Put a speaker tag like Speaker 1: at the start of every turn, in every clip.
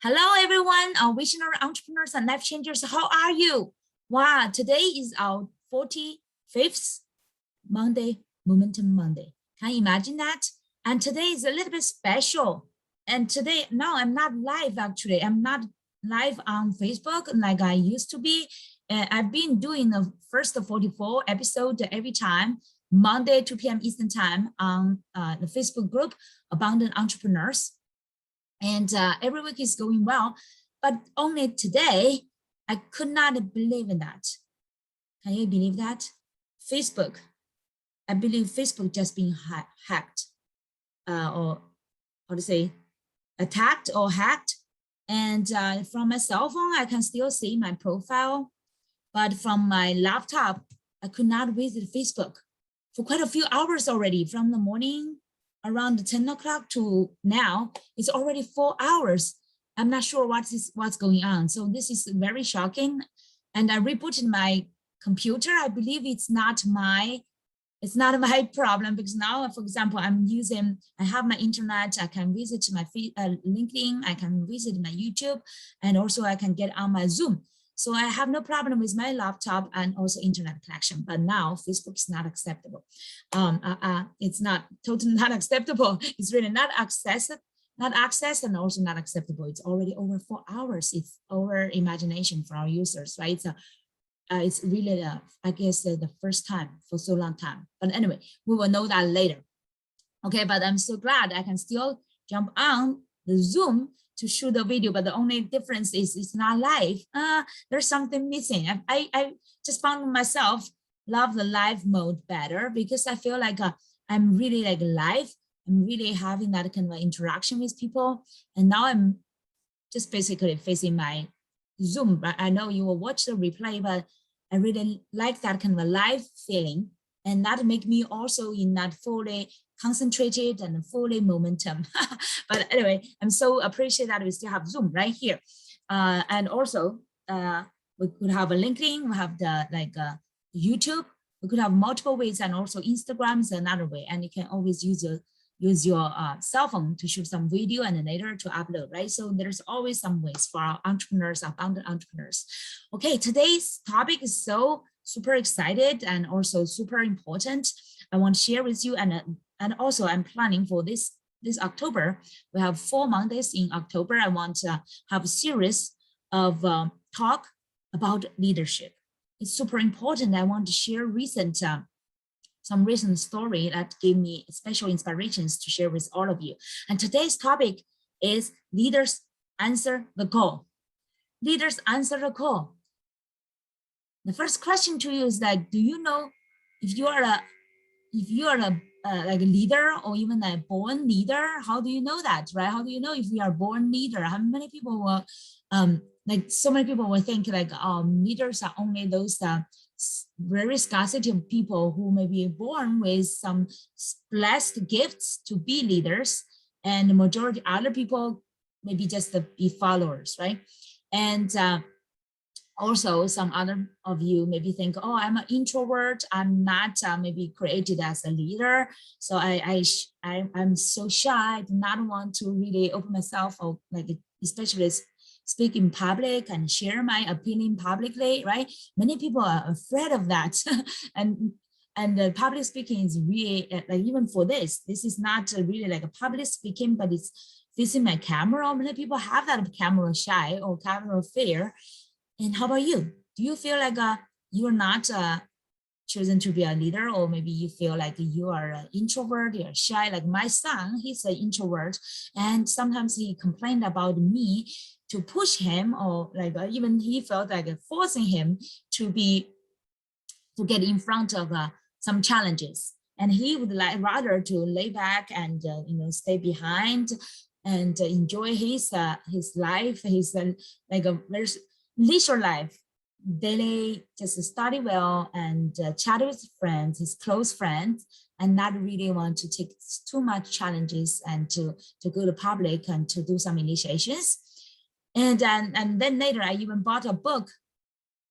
Speaker 1: Hello, everyone, our visionary entrepreneurs and life changers. How are you? Wow, today is our 45th Monday, Momentum Monday. Can you imagine that? And today is a little bit special. And today, no, I'm not live actually. I'm not live on Facebook like I used to be. I've been doing the first 44 episode every time, Monday, 2 p.m. Eastern time on the Facebook group, Abundant Entrepreneurs. And every week is going well, but only today, I could not believe in that. Can you believe that? Facebook, I believe Facebook just being hacked or how to say, attacked or hacked. And from my cell phone, I can still see my profile, but from my laptop, I could not visit Facebook for quite a few hours already, from the morning around 10 o'clock to now. It's already 4 hours. I'm not sure what's going on. So this is very shocking. And I rebooted my computer. I believe it's not my problem, because now, for example, I have my internet, I can visit my LinkedIn, I can visit my YouTube, and also I can get on my Zoom. So I have no problem with my laptop and also internet connection, but now Facebook is not acceptable. It's not totally not acceptable. It's really not accessed, and also not acceptable. It's already over 4 hours. It's over imagination for our users, right? So it's really, I guess, the first time for so long time. But anyway, we will know that later. Okay, but I'm so glad I can still jump on the Zoom to shoot the video, but the only difference is it's not live. There's something missing. I just found myself love the live mode better, because I feel like I'm really like live. I'm really having that kind of interaction with people. And now I'm just basically facing my Zoom, but I know you will watch the replay, but I really like that kind of a live feeling. And that make me also in that fully concentrated and fully momentum. But anyway, I'm so appreciate that we still have Zoom right here. And also we could have a LinkedIn, we have the YouTube, we could have multiple ways, and also Instagram is another way. And you can always use your cell phone to shoot some video and then later to upload, right? So there's always some ways for our entrepreneurs, abundant entrepreneurs. Okay, today's topic is so super excited and also super important. I want to share with you, and also I'm planning for this October. We have 4 Mondays in October. I want to have a series of talk about leadership. It's super important. I want to share some recent story that gave me special inspirations to share with all of you. And today's topic is leaders answer the call. Leaders answer the call. The first question to you is that, do you know if you are a like a leader or even a born leader? How do you know that, right? How do you know if you are born leader? How many people will like so many people will think like leaders are only those very scarcity of people who may be born with some blessed gifts to be leaders, and the majority other people maybe just be followers, right? And also some other of you maybe think, oh, I'm an introvert, I'm not maybe created as a leader, so I'm so shy, I do not want to really open myself, or like especially speak in public and share my opinion publicly, right? Many people are afraid of that. and the public speaking is really like, even for this is not really like a public speaking, but it's facing my camera. Many people have that camera shy or camera fear. And how about you? Do you feel like you're not chosen to be a leader, or maybe you feel like you are an introvert, you're shy? Like my son, he's an introvert, and sometimes he complained about me to push him, or like even he felt like forcing him to get in front of some challenges, and he would like rather to lay back and stay behind and enjoy his life, his like a very leisure life, daily, just study well and chat with friends, his close friends, and not really want to take too much challenges and to go to public and to do some initiations. And then later I even bought a book.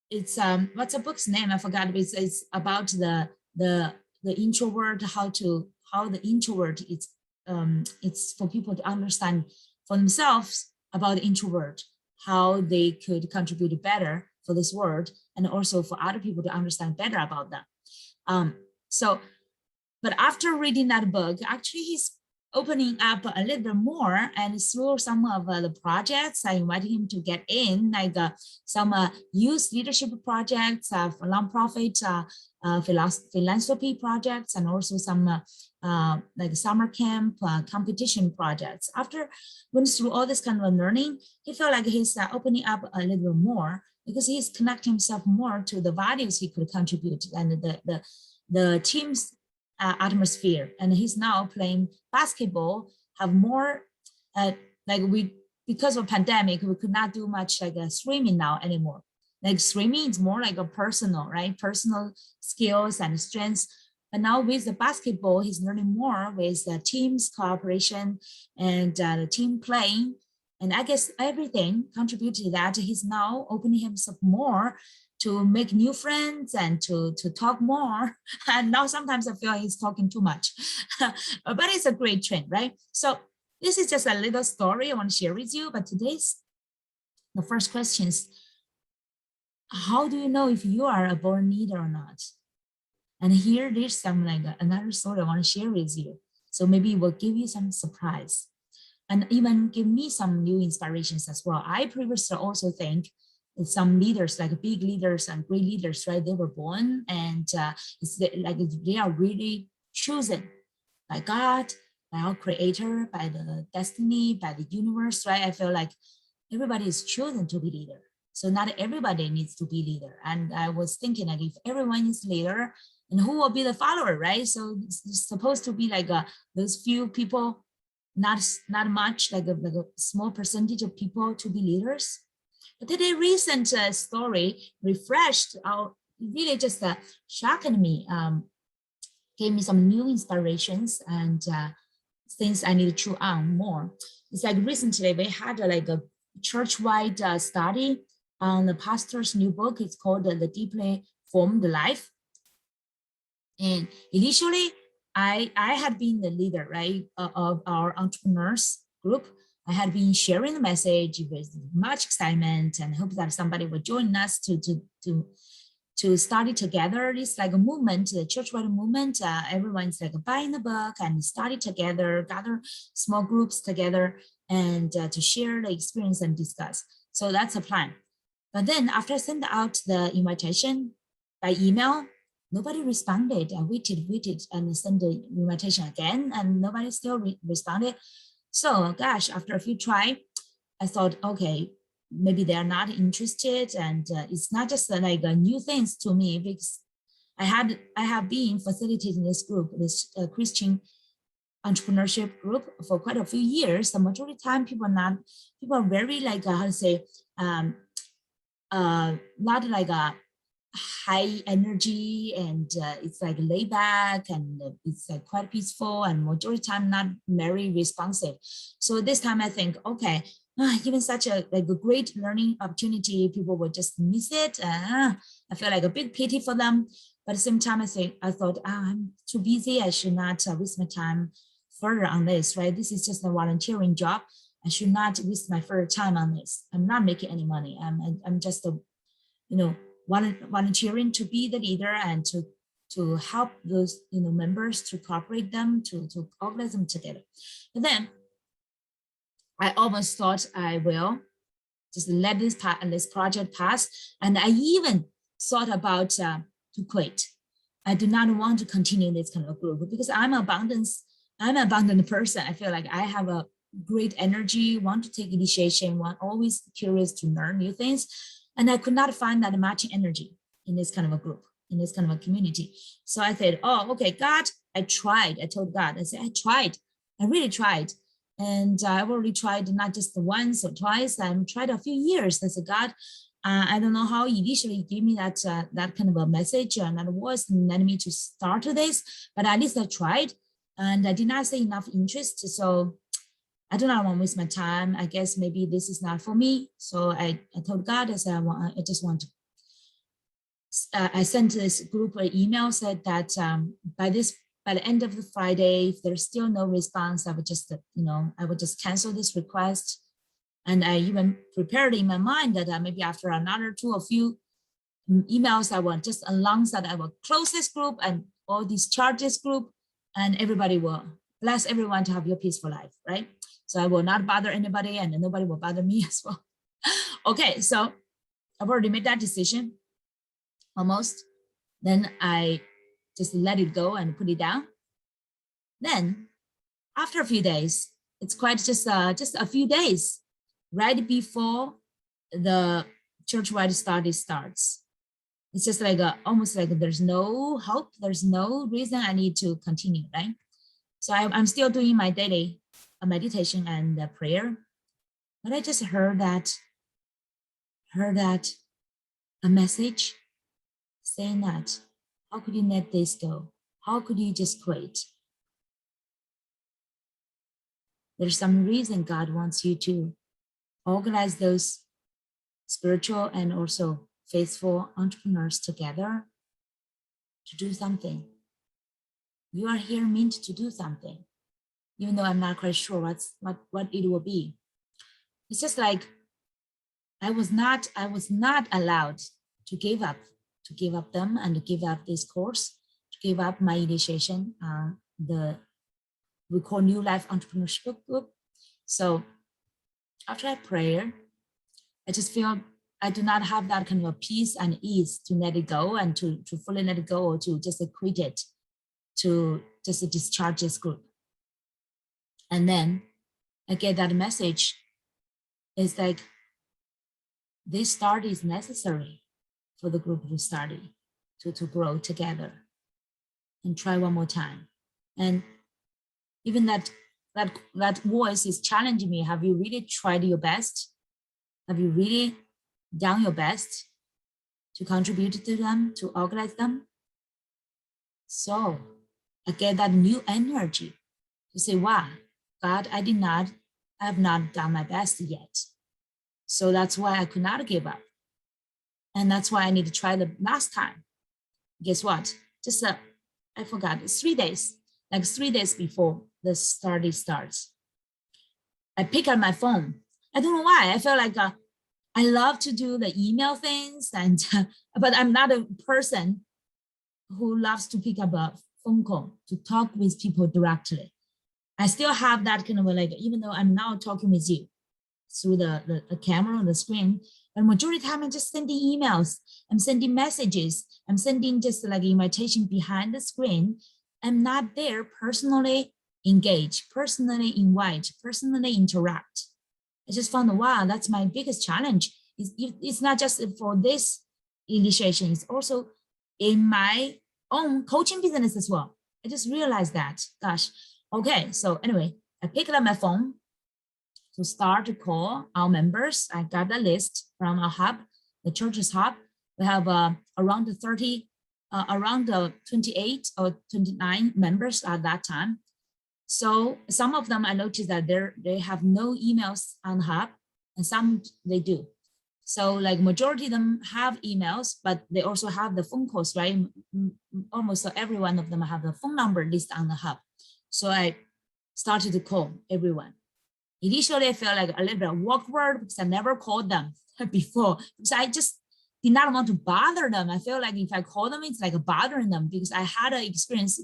Speaker 1: It's what's a book's name? I forgot. It's about the introvert, how the introvert, it's for people to understand for themselves about the introvert, how they could contribute better for this world, and also for other people to understand better about them. So, but after reading that book, actually he's opening up a little bit more, and through some of the projects, I invited him to get in, like some youth leadership projects, for nonprofit philanthropy projects, and also some like summer camp competition projects. After went through all this kind of learning, he felt like he's opening up a little bit more, because he's connecting himself more to the values he could contribute and the team's atmosphere. And he's now playing basketball, have more like because of pandemic, we could not do much like swimming now anymore. Like swimming is more like a personal, right? Personal skills and strengths. But now with the basketball, he's learning more with the team's cooperation and the team playing. And I guess everything contributed to that. He's now opening himself more to make new friends and to talk more. And now sometimes I feel he's talking too much, but it's a great trend, right? So this is just a little story I want to share with you. But today's, the first question is, how do you know if you are a born leader or not? And here there's some like another story I want to share with you. So maybe it will give you some surprise and even give me some new inspirations as well. I previously also think some leaders, like big leaders and great leaders, right? They were born, and it's like they are really chosen by God, by our creator, by the destiny, by the universe, right? I feel like everybody is chosen to be leader. So not everybody needs to be leader. And I was thinking like if everyone is leader, and who will be the follower, right? So it's supposed to be like those few people, not much, like a small percentage of people to be leaders. But today recent story refreshed our, really just shocked me, gave me some new inspirations and things I need to chew on more. It's like recently we had like a church-wide study on the pastor's new book. It's called The Deeply Formed Life. And initially, I had been the leader, right, of our entrepreneurs group. I had been sharing the message with much excitement and hope that somebody would join us to study together. It's like a movement, a church-wide movement. Everyone's like buying the book and study together, gather small groups together, and to share the experience and discuss. So that's a plan. But then after I sent out the invitation by email, nobody responded. I waited and sent the invitation again, and nobody still responded. So gosh, after a few try, I thought, okay, maybe they're not interested, and it's not just like new things to me, because I have been facilitating this group, this Christian entrepreneurship group, for quite a few years. The majority of the time, people are very like how to say, not like a high energy, and it's like laid back, and it's like quite peaceful, and majority of the time not very responsive. So this time I think, okay, even such a like a great learning opportunity, people will just miss it. I feel like a big pity for them, but at the same time I thought, I'm too busy, I should not waste my time further on this, right? This is just a volunteering job. I should not waste my further time on this. I'm not making any money. I'm just a, volunteering to be the leader and to help those members, to cooperate them, to organize them together. But then I almost thought I will just let this project pass, and I even thought about to quit. I do not want to continue this kind of group, because I'm an abundant person. I feel like I have a great energy, want to take initiation, always curious to learn new things. And I could not find that matching energy in this kind of a group, in this kind of a community. So I said, oh, okay, God, I tried. I told God, I said, I tried. I really tried. And I've already tried not just once or twice. I've tried a few years. I said, God, I don't know how initially gave me that kind of a message and that voice and led me to start this, but at least I tried, and I did not see enough interest. So I do not want to waste my time. I guess maybe this is not for me. So I told God, I said, I just want to. I sent this group an email, said that by the end of the Friday, if there's still no response, I would just, I would just cancel this request. And I even prepared in my mind that maybe after another 2 or few emails, I will just announce that I will close this group and all these charges group, and everybody will bless everyone to have your peaceful life, right? So I will not bother anybody and nobody will bother me as well. Okay, so I've already made that decision almost. Then I just let it go and put it down. Then after a few days, it's quite just a few days right before the church-wide study starts. It's just like almost like there's no hope, there's no reason I need to continue, right? So I'm still doing my daily meditation and prayer, but I just heard that a message saying that, how could you let this go? How could you just quit? There's some reason God wants you to organize those spiritual and also faithful entrepreneurs together to do something. You are here meant to do something, even though I'm not quite sure what it will be. It's just like I was not allowed to give up them and to give up this course, to give up my initiation, we call New Life Entrepreneurship Group. So after I pray, I just feel I do not have that kind of peace and ease to let it go and to fully let it go, or to just quit it, to just discharge this group. And then I get that message. It's like this start is necessary for the group to study, to grow together and try one more time. And even that voice is challenging me. Have you really tried your best? Have you really done your best to contribute to them, to organize them? So I get that new energy to say, wow, God, I have not done my best yet. So that's why I could not give up. And that's why I need to try the last time. Guess what? Just, I forgot, it's 3 days, like 3 days before the study starts. I pick up my phone. I don't know why. I feel like I love to do the email things, and but I'm not a person who loves to pick up a phone call to talk with people directly. I still have that kind of like, even though I'm now talking with you through the camera on the screen, but majority of the time I'm just sending emails, I'm sending messages, I'm sending just like invitation behind the screen. I'm not there personally engage, personally invite, personally interact. I just found, wow, that's my biggest challenge. It's not just for this initiation, it's also in my own coaching business as well. I just realized that, gosh, okay. So anyway, I picked up my phone to start to call our members. I got a list from our hub, the church's hub. We have around 28 or 29 members at that time. So some of them I noticed that they have no emails on hub, and some they do. So like majority of them have emails, but they also have the phone calls, right? Almost every one of them have the phone number listed on the hub. So I started to call everyone. Initially, I felt like a little bit awkward because I never called them before, because I just did not want to bother them. I feel like if I call them, it's like bothering them, because I had an experience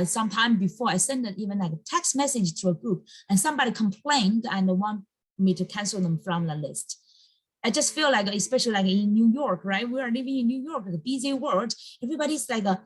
Speaker 1: sometime before. I sent even like a text message to a group and somebody complained and want me to cancel them from the list. I just feel like, especially like in New York, right? We are living in New York, a busy world. Everybody's like a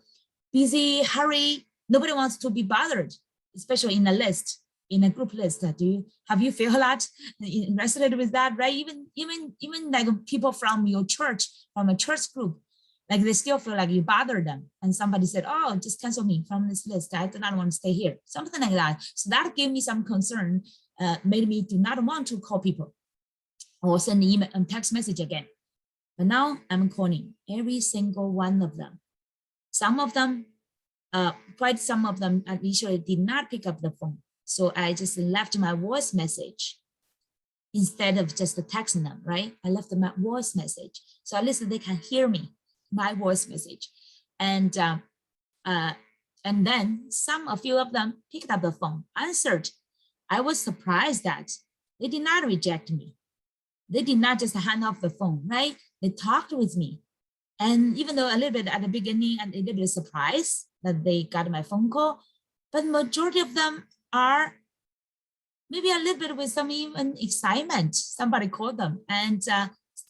Speaker 1: busy, hurry. Nobody wants to be bothered, especially in a list, in a group list. Have you feel that, resonated with that, right? Even like people from your church, from a church group, like they still feel like you bother them. And somebody said, oh, just cancel me from this list. I do not want to stay here. Something like that. So that gave me some concern, made me do not want to call people or send email and text message again. But now I'm calling every single one of them. Some of them, quite some of them initially did not pick up the phone. So I just left my voice message instead of just texting them, right? I left my voice message. So at least they can hear me, my voice message. And then a few of them picked up the phone, answered. I was surprised that They did not reject me. They did not just hand off the phone, right? They talked with me. And even though a little bit at the beginning and a little bit surprised that they got my phone call, but majority of them are maybe a little bit with some even excitement. Somebody called them, and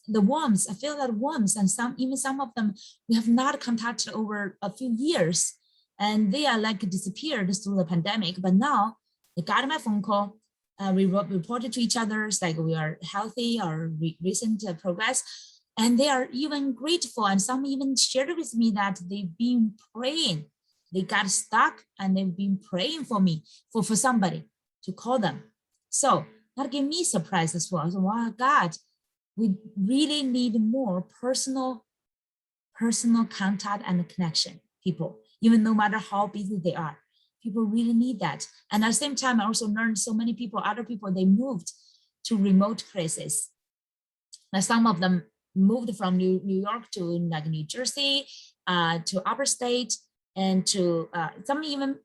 Speaker 1: the warmth, I feel that warmth, and some of them we have not contacted over a few years, and they are like disappeared through the pandemic. But now they got my phone call. We reported to each other like we are healthy or recent progress, and they are even grateful. And some even shared with me that they've been praying. They got stuck and they've been praying for me, for somebody to call them. So that gave me surprise as well. So, wow, God, we really need more personal contact and connection, people, even no matter how busy they are. People really need that. And at the same time, I also learned so many people, other people, they moved to remote places. Now, some of them moved from New York to like New Jersey, to upper state, and to some even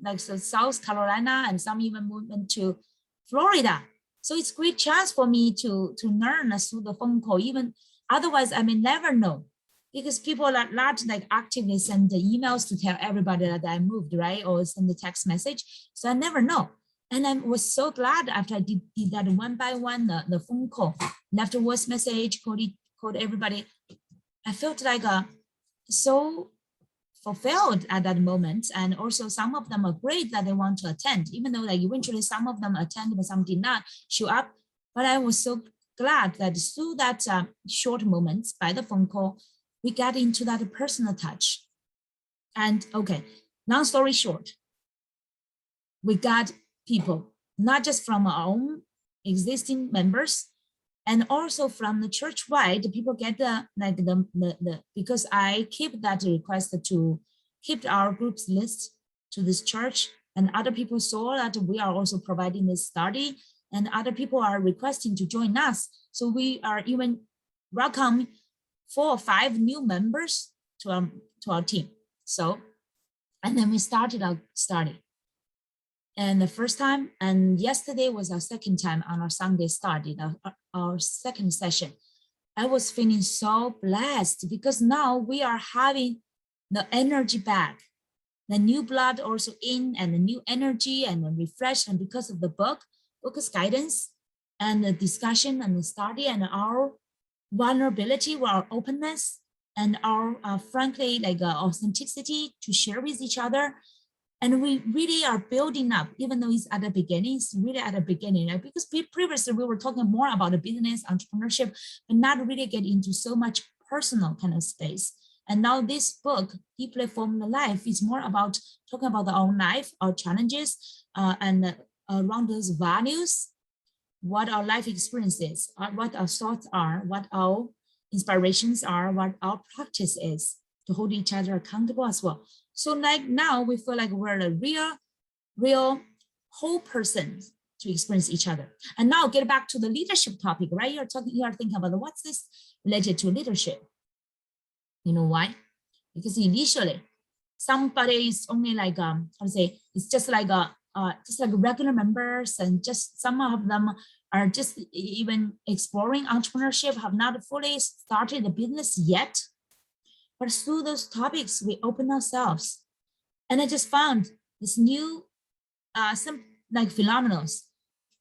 Speaker 1: like South Carolina, and some even moved to Florida. So it's a great chance for me to learn through the phone call. Even otherwise, I may never know, because people are not like actively send the emails to tell everybody that I moved, right? Or send the text message. So I never know. And I was so glad after I did that one by one, the phone call, left a voice message, called everybody. I felt like so fulfilled at that moment. And also some of them agreed that they want to attend, even though like eventually some of them attended, but some did not show up. But I was so glad that through that short moments by the phone call, we got into that personal touch. And okay, long story short, we got people, not just from our own existing members, and also from the church-wide, people get the because I keep that request to keep our groups list to this church, and other people saw that we are also providing this study, and other people are requesting to join us. So we are even welcome 4 or 5 new members to our team. So, and then we started our study. And the first time, and yesterday was our second time on our Sunday study, our second session. I was feeling so blessed because now we are having the energy back, the new blood also in, and the new energy and the refresh. And because of the book's guidance and the discussion and the study and our vulnerability, our openness, and our frankly like authenticity to share with each other. And we really are building up, even though it's at the beginning, it's really at the beginning, right? Because previously we were talking more about the business, entrepreneurship, but not really get into so much personal kind of space. And now this book, Deeply Formed Life, is more about talking about our own life, our challenges, and around those values, what our life experiences are, what our thoughts are, what our inspirations are, what our practice is to hold each other accountable as well. So like now we feel like we're a real whole person to experience each other. And now get back to the leadership topic, right? You are thinking about what's this related to leadership? You know why? Because initially somebody is only like how to say, it's just like regular members, and just some of them are just even exploring entrepreneurship, have not fully started the business yet. But through those topics, we open ourselves. And I just found this new, some like phenomenals.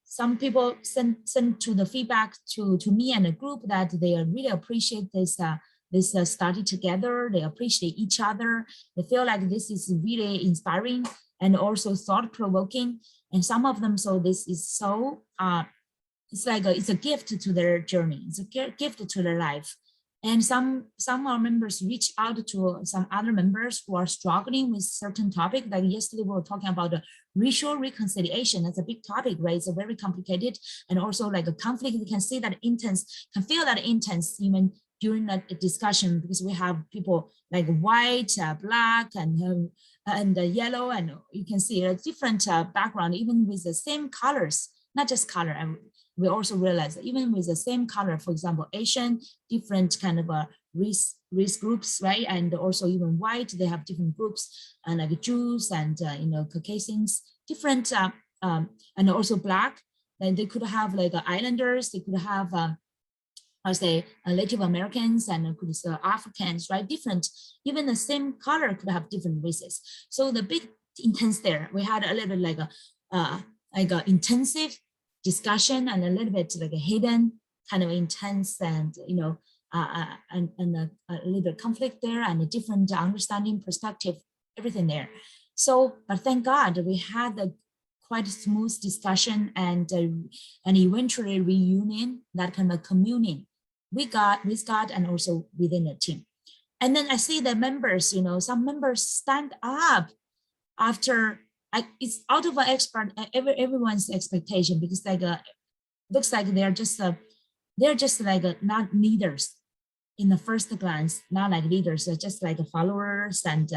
Speaker 1: Some people send to the feedback to me and the group that they really appreciate this study together. They appreciate each other. They feel like this is really inspiring and also thought-provoking. And some of them, so this is so, it's like it's a gift to their journey. It's a gift to their life. And some of our members reach out to some other members who are struggling with certain topic. Like yesterday, we were talking about the racial reconciliation. That's a big topic, right? It's a very complicated, and also like a conflict. You can see that intense, can feel that intense even during that discussion, because we have people like white, black, and yellow, and you can see a different background, even with the same colors, not just color. And we also realize that even with the same color, for example, Asian, different kind of race groups, right? And also even white, they have different groups, and like Jews and Caucasians, different, and also black. Like they could have like islanders, they could have I say Native Americans and could say Africans, right? Different, even the same color could have different races. So the big intense there, we had a little bit like a intensive discussion and a little bit like a hidden kind of intense and a little bit conflict there and a different understanding perspective, everything there. So, but thank God we had a quite smooth discussion and eventually reunion, that kind of communing with God and also within the team. And then I see the members, some members stand up after it's out of everyone's expectation, because like looks like they're just like not leaders in the first glance, not like leaders, just like followers and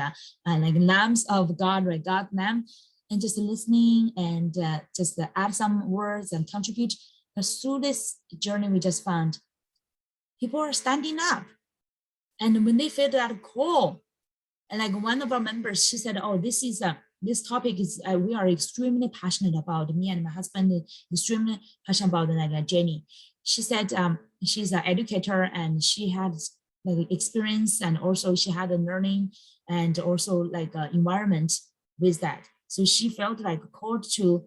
Speaker 1: like lambs of God, right? God lamb, and just listening and just add some words and contribute. But through this journey, we just found people are standing up, and when they feel that call, and like one of our members, she said, "Oh, this topic is we are extremely passionate about. Me and my husband extremely passionate about." Like Jenny, she said she's an educator and she had like experience, and also she had a learning and also like environment with that. So she felt like called to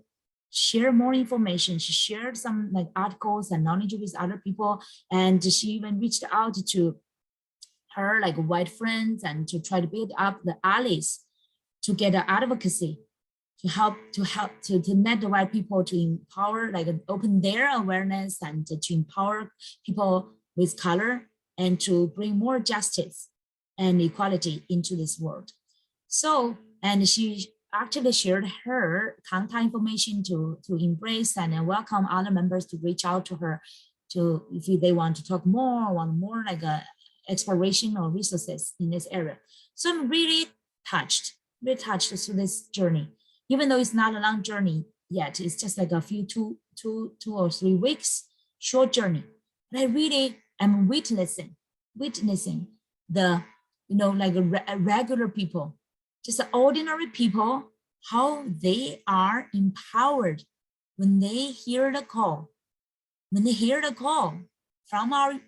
Speaker 1: share more information. She shared some like articles and knowledge with other people, and she even reached out to her like white friends and to try to build up the allies to get advocacy to help to net the white people to empower, like open their awareness and to empower people with color and to bring more justice and equality into this world. So, and she actively shared her contact information to embrace and welcome other members to reach out to her to if they want to talk more or want more like a exploration or resources in this area. So I'm really touched through this journey, even though it's not a long journey yet. It's just like a few two or 3 weeks short journey. But I really am witnessing the like regular people, just ordinary people, how they are empowered when they hear the call, from our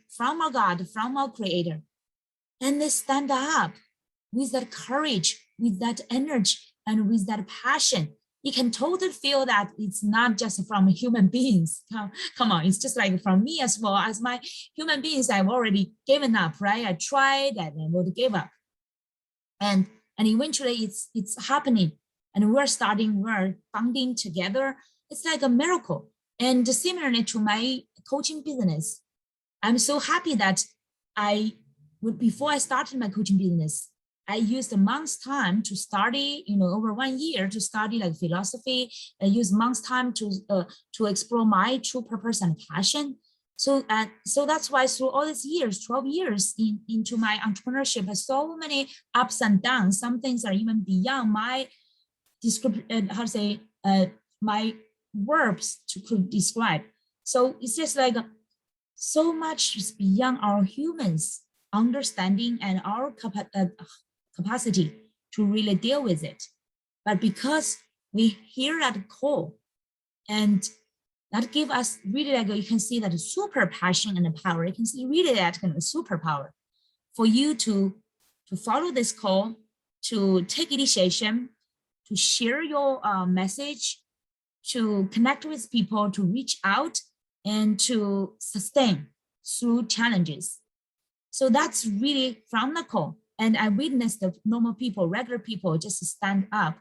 Speaker 1: God, from our Creator, and they stand up with that courage, with that energy, and with that passion. You can totally feel that it's not just from human beings. Come on, it's just like from me as well as my human beings. I've already given up, right? I tried and I would give up, and eventually it's happening, and we're bonding together. It's like a miracle. And similarly to my coaching business, I'm so happy that before I started my coaching business, I used a month's time to study, over 1 year to study like philosophy. I used months time to explore my true purpose and passion. So that's why through all these years, 12 years into my entrepreneurship, so many ups and downs. Some things are even beyond my description, my verbs could describe. So it's just like so much is beyond our humans understanding and our capacity to really deal with it. But because we hear that call, and that give us really like, you can see that super passion and power. You can see really that kind of superpower for you to follow this call, to take initiation, to share your message, to connect with people, to reach out, and to sustain through challenges. So that's really from the call. And I witnessed the normal people, regular people, just stand up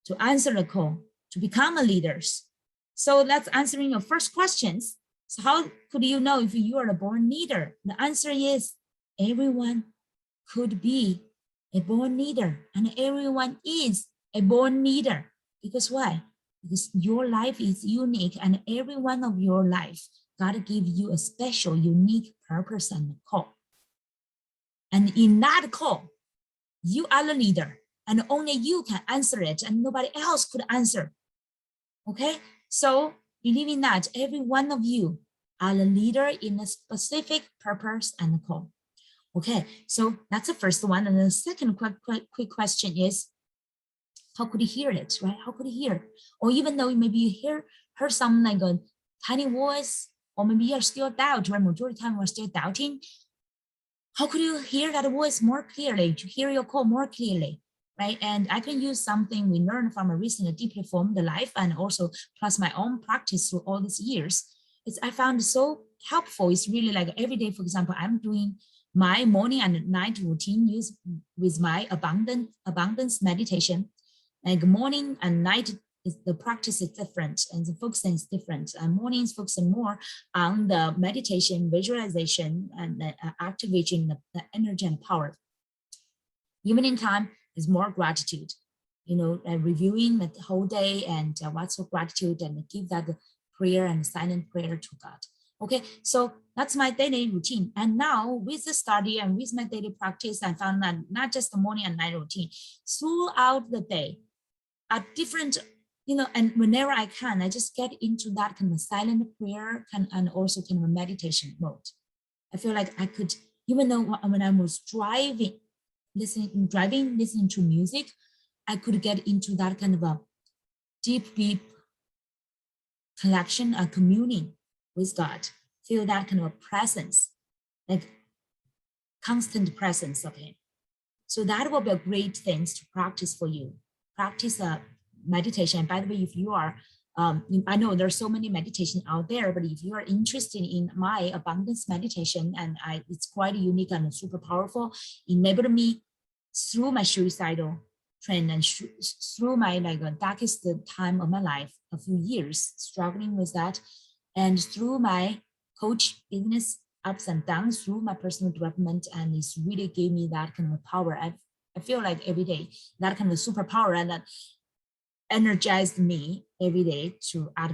Speaker 1: to answer the call, to become a leaders. So that's answering your first questions. So how could you know if you are a born leader? The answer is everyone could be a born leader, and everyone is a born leader. Because why? Because your life is unique, and every one of your life, God give you a special, unique purpose and call. And in that call, you are the leader, and only you can answer it, and nobody else could answer. Okay, so believing that every one of you are the leader in a specific purpose and call. Okay, so that's the first one. And the second quick question is, how could he hear it, right? How could he hear? Or even though maybe you heard some like a tiny voice, or maybe you're still doubt, right? Majority of the time we're still doubting. How could you hear that voice more clearly, to hear your call more clearly, right? And I can use something we learned from a recent deeply formed life, and also plus my own practice through all these years. I found so helpful. It's really like every day, for example, I'm doing my morning and night routine use with my abundance meditation. Like morning and night is the practice is different and the focusing is different. And morning is focusing more on the meditation, visualization, and activating the energy and power. Evening time is more gratitude, reviewing the whole day and what's your gratitude, and give that prayer and silent prayer to God. Okay, so that's my daily routine. And now with the study and with my daily practice, I found that not just the morning and night routine, throughout the day, at different, and whenever I can, I just get into that kind of silent prayer and also kind of meditation mode. I feel like I could, even though when I was driving, listening to music, I could get into that kind of a deep connection, a communing with God, feel that kind of a presence, like constant presence of Him. So that will be a great thing to practice for you. Practice meditation. By the way, if you are, I know there's so many meditation out there, but if you are interested in my abundance meditation, and it's quite unique and super powerful, enabled me through my suicidal trend and through my darkest time of my life, a few years struggling with that, and through my coach business ups and downs, through my personal development, and it's really gave me that kind of power. I feel like every day that kind of superpower, and that energized me every day to add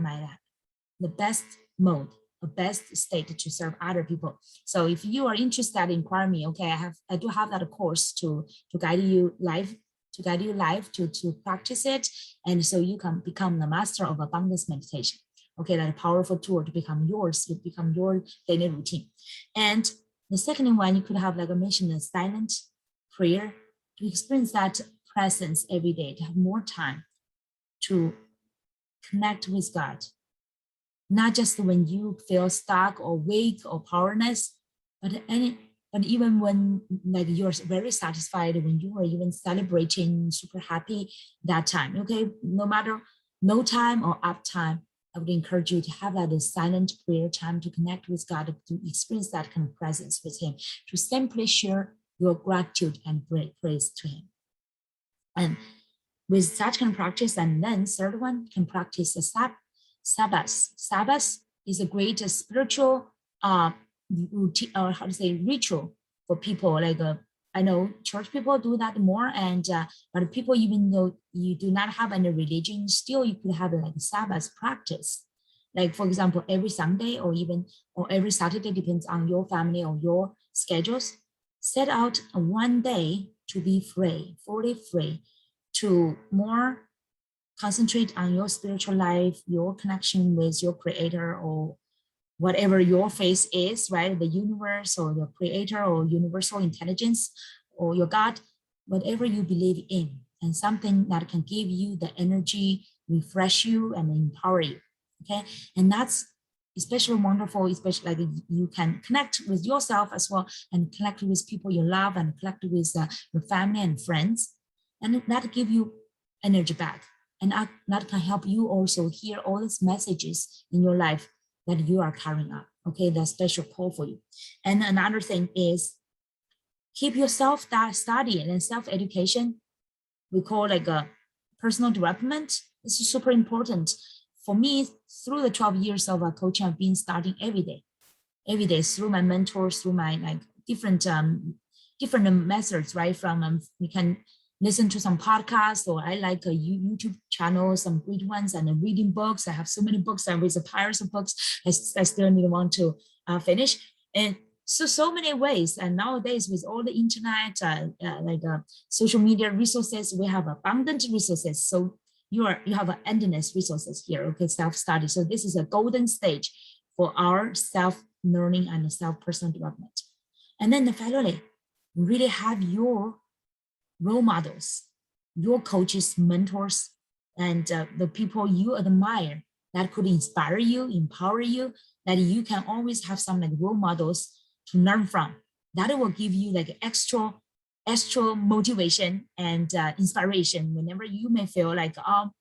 Speaker 1: the best mode, the best state to serve other people. So if you are interested, inquire me. Okay, I do have that course to guide you live, to practice it, and so you can become the master of abundance meditation. Okay, that powerful tool to become yours, to become your daily routine. And the second one, you could have, like I mentioned, a silent prayer, to experience that presence every day, to have more time to connect with God. Not just when you feel stuck or weak or powerless, but even when like you're very satisfied, when you are even celebrating, super happy that time. Okay, no matter no time or up time, I would encourage you to have that silent prayer time to connect with God, to experience that kind of presence with Him, to simply share your gratitude and praise to Him. And with such kind of practice, and then third one, can practice the Sabbath. Sabbath is a great spiritual routine, or how to say, ritual for people. Like I know church people do that more, and but people, even though you do not have any religion, still you could have like a Sabbath practice. Like for example, every Sunday or every Saturday, depends on your family or your schedules. Set out one day to be free, fully free, to more concentrate on your spiritual life, your connection with your creator, or whatever your faith is, right? The universe or the creator or universal intelligence or your God, whatever you believe in, and something that can give you the energy, refresh you, and empower you. Okay. And that's especially wonderful, especially like you can connect with yourself as well, and connect with people you love, and connect with your family and friends. And that give you energy back. And that can help you also hear all these messages in your life that you are carrying up. Okay, that's special call for you. And another thing is keep yourself that study and self-education. We call like a personal development. This is super important. For me, through the 12 years of coaching, I've been studying every day through my mentors, through my like different methods, right? From you can listen to some podcasts, or I like a YouTube channel, some great ones, and reading books. I have so many books. I'm with a piles of books. I still need want to finish. And so many ways. And nowadays with all the internet, social media resources, we have abundant resources. So you have an endless resources here. Okay, self-study. So this is a golden stage for our self-learning and self-personal development. And then finally, really have your role models, your coaches, mentors, and the people you admire, that could inspire you, empower you, that you can always have some like role models to learn from. That will give you like extra motivation and inspiration whenever you may feel like, oh,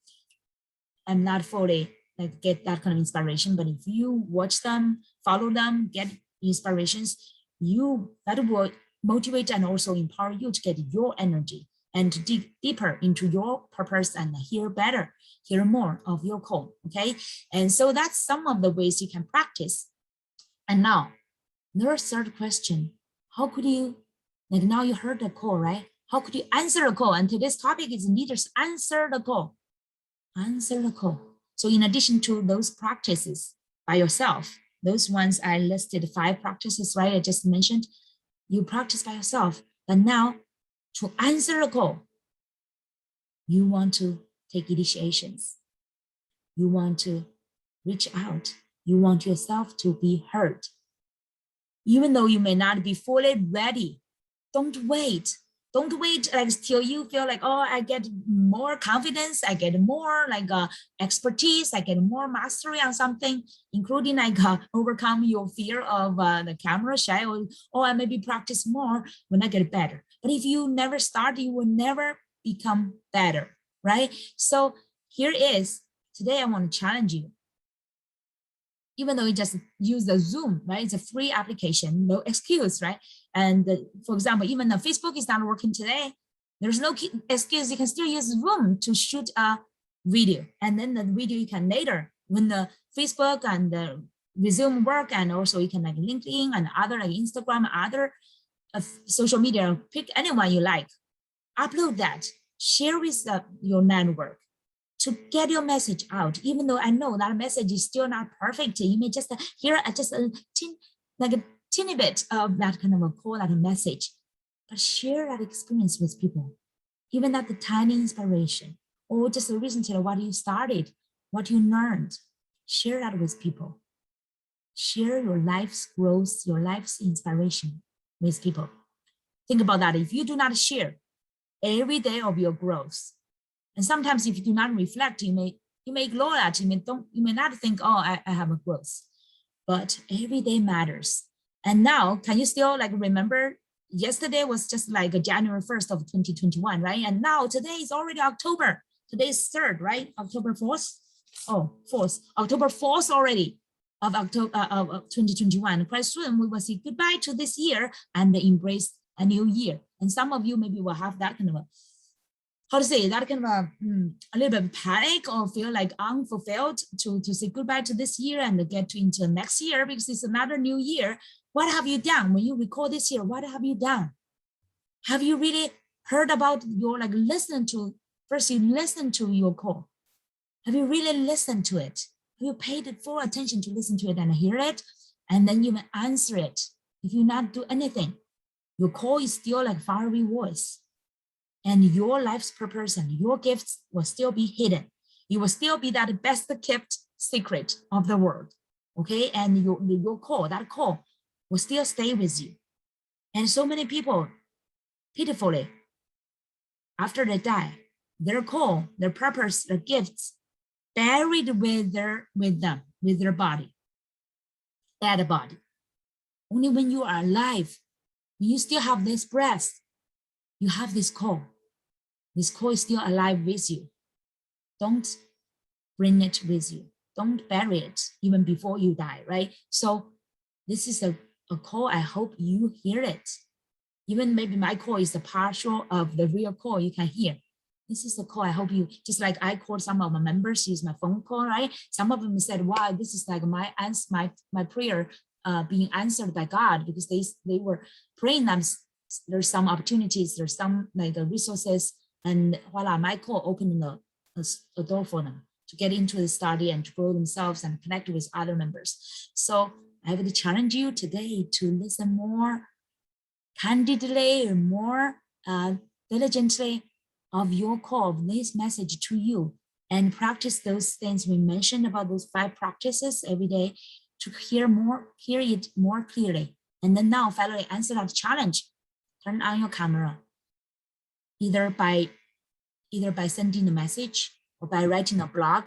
Speaker 1: I'm not fully like get that kind of inspiration. But if you watch them, follow them, get inspirations, that will motivate and also empower you to get your energy and to dig deeper into your purpose and hear more of your call. Okay. And so that's some of the ways you can practice. And now, the third question, how could you, like now you heard the call, right? How could you answer the call? And today's topic is leaders answer the call. Answer the call. So in addition to those practices by yourself, those ones I listed 5 practices, right? I just mentioned, you practice by yourself. But now to answer the call, you want to take initiations. You want to reach out. You want yourself to be heard. Even though you may not be fully ready, don't wait. Don't wait like till you feel like, oh, I get more confidence, I get more like expertise, I get more mastery on something, including like overcome your fear of the camera shy, or I maybe practice more when I get better. But if you never start, you will never become better, right? So here is, today I want to challenge you. Even though you just use the Zoom, right? It's a free application, no excuse, right? And for example, even the Facebook is not working today, there's no excuse. You can still use Zoom to shoot a video. And then the video you can later, when the Facebook and the Zoom work, and also you can like LinkedIn and other like Instagram, other social media, pick anyone you like, upload that, share with your network, to get your message out. Even though I know that message is still not perfect, you may just hear just a teeny bit of that kind of a call, that message, but share that experience with people, even that the tiny inspiration, or just recently what you started, what you learned, share that with people. Share your life's growth, your life's inspiration with people. Think about that. If you do not share every day of your growth, and sometimes if you do not reflect, you may ignore that. You may not think, oh, I have a growth. But every day matters. And now, can you still like remember yesterday was just like January 1st of 2021, right? And now today is already October. Today is 3rd, right? October 4th. Oh, 4th. October 4th already of October of 2021. Quite soon we will say goodbye to this year and embrace a new year. And some of you maybe will have that kind of a, how to say, that kind of a little bit of panic or feel like unfulfilled to say goodbye to this year and get into next year, because it's another new year. What have you done when you record this year? What have you done? Have you really heard about your, like, listen to, first you listen to your call. Have you really listened to it? Have you paid full attention to listen to it and hear it? And then you may answer it. If you not do anything, your call is still like faraway voice. And your life's purpose and your gifts will still be hidden. You will still be that best kept secret of the world, okay? And your call, that call will still stay with you. And so many people, pitifully, after they die, their call, their purpose, their gifts, buried with their body, dead body. Only when you are alive, when you still have this breath, you have this call. This call is still alive with you. Don't bring it with you. Don't bury it even before you die, right? So this is a call. I hope you hear it. Even maybe my call is a partial of the real call you can hear. This is the call. I hope you, just like I called some of my members, use my phone call, right? Some of them said, wow, this is like my prayer being answered by God, because they were praying them. There's some opportunities, there's some like the resources, and voila, my call opened a door for them to get into the study and to grow themselves and connect with other members. So I would challenge you today to listen more candidly and more diligently of your call, of this message to you, and practice those things we mentioned about those 5 practices every day to hear it more clearly. And then now finally answer that challenge. Turn on your camera, either by sending a message or by writing a blog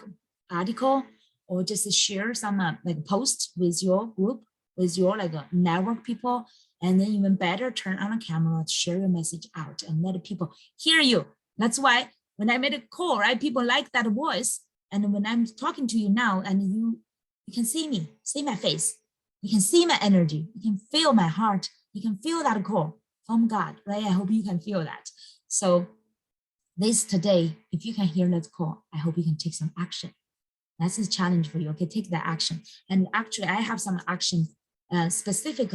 Speaker 1: article or just share some like post with your group, with your like network people, and then even better, turn on a camera to share your message out and let people hear you. That's why when I made a call, right, people like that voice. And when I'm talking to you now, and you can see me, see my face, you can see my energy, you can feel my heart, you can feel that call from God, right? I hope you can feel that. So this today, if you can hear that call, I hope you can take some action. That's a challenge for you. Okay, take that action. And actually, I have some action, specific,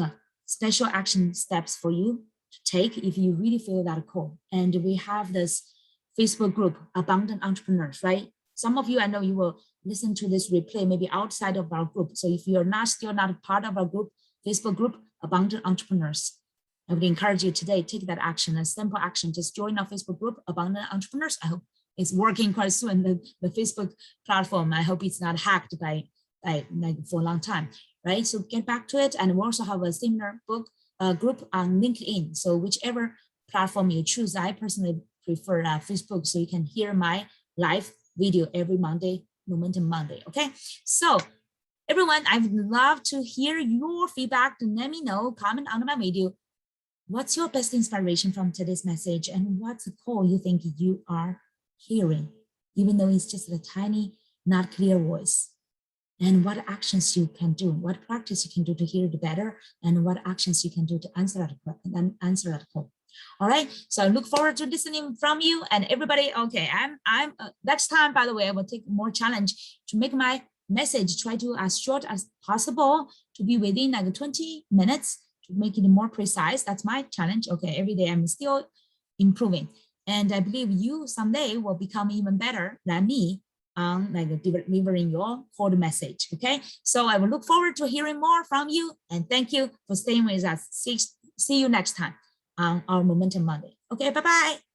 Speaker 1: special action steps for you to take if you really feel that call. And we have this Facebook group, Abundant Entrepreneurs, right? Some of you, I know you will listen to this replay maybe outside of our group. So if you're still not a part of our group, Facebook group, Abundant Entrepreneurs, I would encourage you today, take that action, a simple action, just join our Facebook group, Abundant Entrepreneurs. I hope it's working quite soon, the Facebook platform. I hope it's not hacked by like for a long time, right? So get back to it. And we also have a similar book group on LinkedIn. So whichever platform you choose, I personally prefer Facebook, so you can hear my live video every Monday, Momentum Monday, okay? So everyone, I would love to hear your feedback. Let me know, comment on my video. What's your best inspiration from today's message? And what's the call you think you are hearing, even though it's just a tiny, not clear voice? And what actions you can do, what practice you can do to hear it better, and what actions you can do to answer that call. All right, so I look forward to listening from you and everybody. Okay, I'm next time, by the way, I will take more challenge to make my message, try to as short as possible, to be within like 20 minutes, to make it more precise. That's my challenge. Okay, every day I'm still improving. And I believe you someday will become even better than me on like delivering your called message. Okay, so I will look forward to hearing more from you, and thank you for staying with us. See you next time on our Momentum Monday. Okay, bye-bye.